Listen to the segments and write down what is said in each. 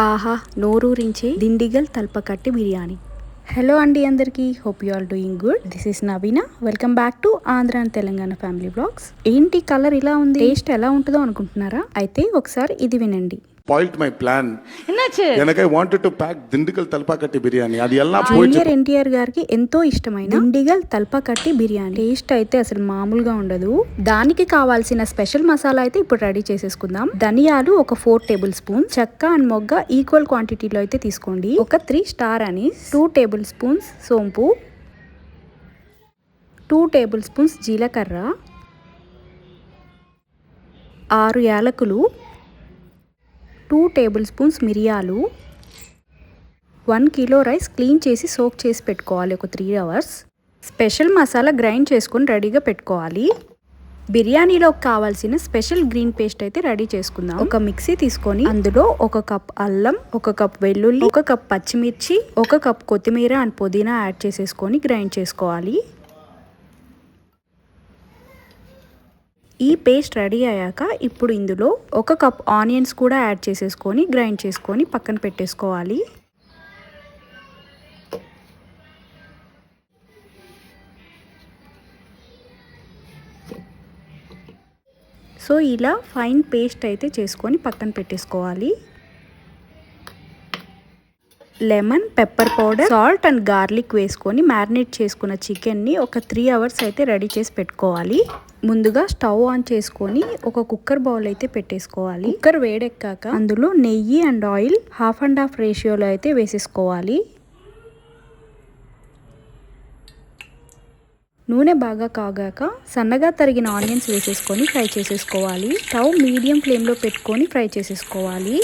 ఆహా నోరూరించే దిండిగల్ తల్పకట్టి బిర్యానీ. హలో అండి అందరికీ, hope you all doing good. This is Naveena. Welcome back to Andhra and Telangana family blogs. ఏంటి కలర్ ఇలా ఉంది, టేస్ట్ ఎలా ఉంటుందో అనుకుంటున్నారా? అయితే ఒకసారి ఇది వినండి. spoiled my plan. என்னாச்சு? எனக்கு I wanted to pack Dindigul తల్పాకట్టి biryani. అది ఎలా జూనియర్ ఎన్టీఆర్ గారికి ఎంతో ఇష్టమైన దిండిగల్ తల్పకట్టి బిర్యానీ టేస్ట్ అయితే అసలు మామూలుగా ఉండదు. దానికి కావాల్సిన స్పెషల్ మసాలా అయితే ఇప్పుడు రెడీ చేసేసుకుందాం. ధనియాలు ఒక 4 టేబుల్ స్పూన్స్, చెక్క అండ్ మొగ్గ ఈక్వల్ క్వాంటిటీలో అయితే తీసుకోండి. ఒక 3 స్టార్ అనీస్, 2 టేబుల్ స్పూన్స్ సోంపు, 2 టేబుల్ స్పూన్స్ జీలకర్ర, 6 యాలకులు, 2 టేబుల్ స్పూన్స్ మిరియాలు, 1 కిలో రైస్ క్లీన్ చేసి సోక్ చేసి పెట్టుకోవాలి ఒక 3 అవర్స్. స్పెషల్ మసాలా గ్రైండ్ చేసుకొని రెడీగా పెట్టుకోవాలి. బిర్యానీలో కావాల్సిన స్పెషల్ గ్రీన్ పేస్ట్ అయితే రెడీ చేసుకుందాం. ఒక మిక్సీ తీసుకొని అందులో 1 కప్ అల్లం, 1 కప్ వెల్లుల్లి, 1 కప్ పచ్చిమిర్చి, 1 కప్ కొత్తిమీర అండ్ పుదీనా యాడ్ చేసేసుకొని గ్రైండ్ చేసుకోవాలి. ఈ పేస్ట్ రెడీ అయ్యాక ఇప్పుడు ఇందులో 1 కప్ ఆనియన్స్ కూడా యాడ్ చేసేసుకొని గ్రైండ్ చేసుకొని పక్కన పెట్టేసుకోవాలి. సో ఇలా ఫైన్ పేస్ట్ అయితే చేసుకొని పక్కన పెట్టేసుకోవాలి. Lemon, pepper powder, salt and garlic వేసుకొని మ్యారినేట్ చేసుకున్న చికెన్ని ఒక 3 అవర్స్ అయితే రెడీ చేసి పెట్టుకోవాలి. ముందుగా స్టవ్ ఆన్ చేసుకొని ఒక కుక్కర్ బౌల్ అయితే పెట్టేసుకోవాలి. కుక్కర్ వేడెక్కాక అందులో నెయ్యి అండ్ ఆయిల్ 50-50 రేషియోలో అయితే వేసేసుకోవాలి. నూనె బాగా కాగాక సన్నగా తరిగిన ఆనియన్స్ వేసేసుకొని ఫ్రై చేసేసుకోవాలి. స్టవ్ మీడియం ఫ్లేమ్లో పెట్టుకొని ఫ్రై చేసేసుకోవాలి.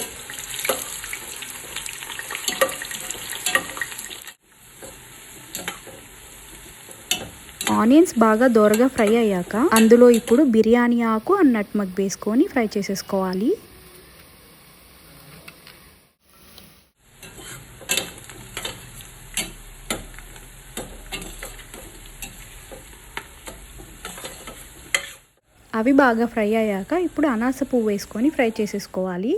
ఆనియన్స్ బాగా దోరగా ఫ్రై అయ్యాక అందులో ఇప్పుడు బిర్యానీ ఆకు అండ్ నట్మగ్ వేసుకొని ఫ్రై చేసేసుకోవాలి. అవి బాగా ఫ్రై అయ్యాక ఇప్పుడు అనాస పువ్వు వేసుకొని ఫ్రై చేసేసుకోవాలి.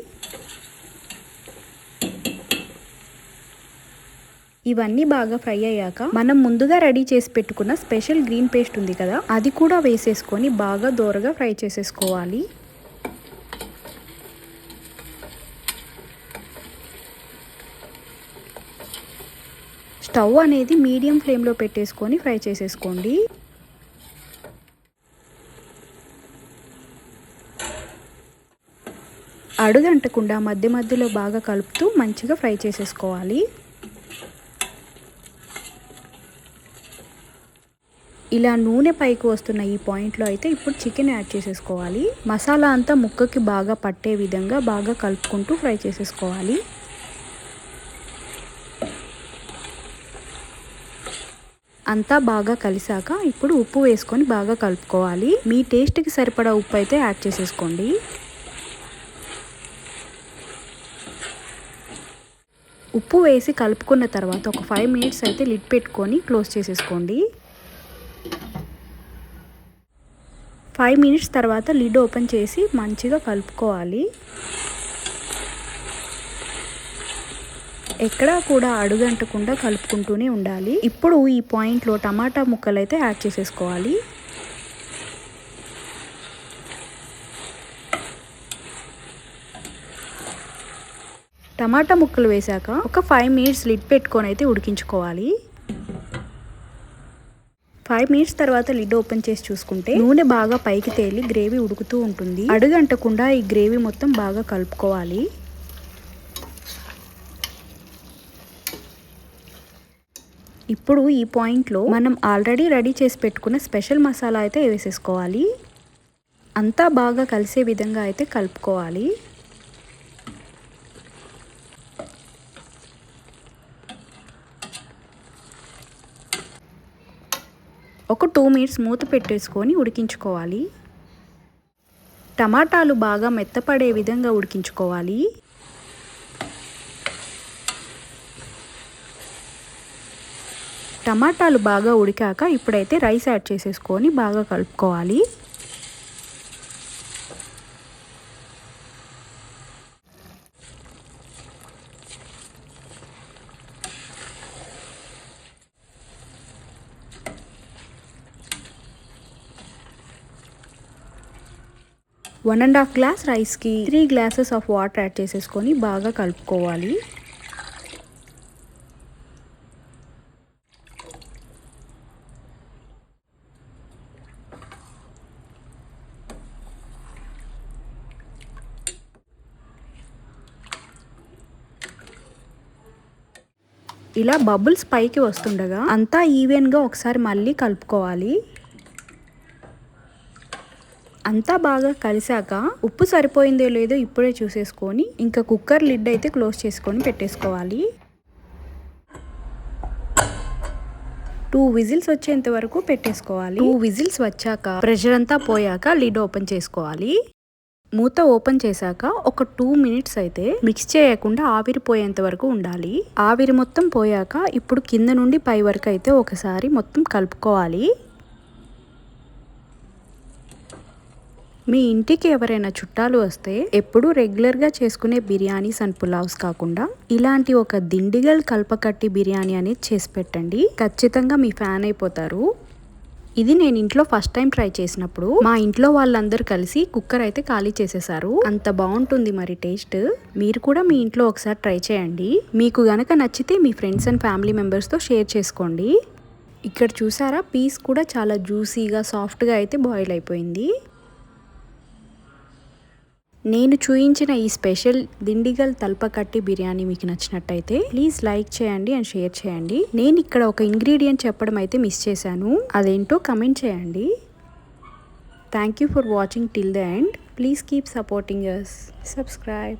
ఇవన్నీ బాగా ఫ్రై అయ్యాక మనం ముందుగా రెడీ చేసి పెట్టుకున్న స్పెషల్ గ్రీన్ పేస్ట్ ఉంది కదా, అది కూడా వేసేసుకొని బాగా దోరగా ఫ్రై చేసేసుకోవాలి. స్టవ్ అనేది మీడియం ఫ్లేమ్లో పెట్టేసుకొని ఫ్రై చేసేసుకోండి. అడుగంటకుండా మధ్య మధ్యలో బాగా కలుపుతూ మంచిగా ఫ్రై చేసేసుకోవాలి. ఇలా నూనె పైకి వస్తున్న ఈ పాయింట్లో అయితే ఇప్పుడు చికెన్ యాడ్ చేసేసుకోవాలి. మసాలా అంతా ముక్కకి బాగా పట్టే విధంగా బాగా కలుపుకుంటూ ఫ్రై చేసేసుకోవాలి. అంతా బాగా కలిసాక ఇప్పుడు ఉప్పు వేసుకొని బాగా కలుపుకోవాలి. మీ టేస్ట్కి సరిపడా ఉప్పు అయితే యాడ్ చేసేసుకోండి. ఉప్పు వేసి కలుపుకున్న తర్వాత ఒక 5 మినిట్స్ అయితే లిడ్ పెట్టుకొని క్లోజ్ చేసేసుకోండి. 5 మినిట్స్ తర్వాత లిడ్ ఓపెన్ చేసి మంచిగా కలుపుకోవాలి. ఎక్కడా కూడా అడుగంటకుండా కలుపుకుంటూనే ఉండాలి. ఇప్పుడు ఈ పాయింట్లో టమాటా ముక్కలు అయితే యాడ్ చేసేసుకోవాలి. టమాటా ముక్కలు వేసాక ఒక 5 మినిట్స్ లిడ్ పెట్టుకొని అయితే ఉడికించుకోవాలి. 5 మినిట్స్ తర్వాత లిడ్ ఓపెన్ చేసి చూసుకుంటే నూనె బాగా పైకి తేలి గ్రేవీ ఉడుకుతూ ఉంటుంది. అడుగంటకుండా ఈ గ్రేవీ మొత్తం బాగా కలుపుకోవాలి. ఇప్పుడు ఈ పాయింట్లో మనం ఆల్రెడీ రెడీ చేసి పెట్టుకున్న స్పెషల్ మసాలా అయితే వేసేసుకోవాలి. అంతా బాగా కలిసే విధంగా అయితే కలుపుకోవాలి. ఒక 2 మినిట్స్ మూత పెట్టేసుకొని ఉడికించుకోవాలి. టమాటాలు బాగా మెత్తపడే విధంగా ఉడికించుకోవాలి. టమాటాలు బాగా ఉడికాక ఇప్పుడైతే రైస్ యాడ్ చేసేసుకొని బాగా కలుపుకోవాలి. 1.5 గ్లాస్ రైస్కి 3 గ్లాసెస్ ఆఫ్ వాటర్ యాడ్ చేసేసుకొని బాగా కలుపుకోవాలి. ఇలా బబుల్స్ పైకి వస్తుండగా అంతా ఈవెన్గా ఒకసారి మళ్ళీ కలుపుకోవాలి. అంతా బాగా కలిసాక ఉప్పు సరిపోయిందో లేదో ఇప్పుడే చూసేసుకొని ఇంకా కుక్కర్ లిడ్ అయితే క్లోజ్ చేసుకొని పెట్టేసుకోవాలి. 2 విజిల్స్ వచ్చేంత వరకు పెట్టేసుకోవాలి. 2 విజిల్స్ వచ్చాక ప్రెషర్ అంతా పోయాక లిడ్ ఓపెన్ చేసుకోవాలి. మూత ఓపెన్ చేశాక ఒక 2 మినిట్స్ అయితే మిక్స్ చేయకుండా ఆవిరి పోయేంత వరకు ఉండాలి. ఆవిరి మొత్తం పోయాక ఇప్పుడు కింద నుండి పై వరకు అయితే ఒకసారి మొత్తం కలుపుకోవాలి. మీ ఇంటికి ఎవరైనా చుట్టాలు వస్తే ఎప్పుడు రెగ్యులర్గా చేసుకునే బిర్యానీస్ అండ్ పులావ్స్ కాకుండా ఇలాంటి ఒక దిండిగల్ కల్పకట్టి బిర్యానీ అనేది చేసి పెట్టండి. ఖచ్చితంగా మీ ఫ్యాన్ అయిపోతారు. ఇది నేను ఇంట్లో ఫస్ట్ టైం ట్రై చేసినప్పుడు మా ఇంట్లో వాళ్ళందరూ కలిసి కుక్కర్ అయితే ఖాళీ చేసేసారు. అంత బాగుంటుంది మరి టేస్ట్. మీరు కూడా మీ ఇంట్లో ఒకసారి ట్రై చేయండి. మీకు గనక నచ్చితే మీ ఫ్రెండ్స్ అండ్ ఫ్యామిలీ మెంబర్స్తో షేర్ చేసుకోండి. ఇక్కడ చూసారా, పీస్ కూడా చాలా జ్యూసీగా సాఫ్ట్గా అయితే బాయిల్ అయిపోయింది. నేను చూయించిన ఈ స్పెషల్ దిండిగల్ తల్పకట్టి బిర్యానీ మీకు నచ్చినట్టయితే ప్లీజ్ లైక్ చేయండి అండ్ షేర్ చేయండి. నేను ఇక్కడ ఒక ఇంగ్రీడియంట్ చెప్పడం అయితే మిస్ చేశాను, అదేంటో కమెంట్ చేయండి. Thank you for watching till the end. Please keep supporting us. Subscribe.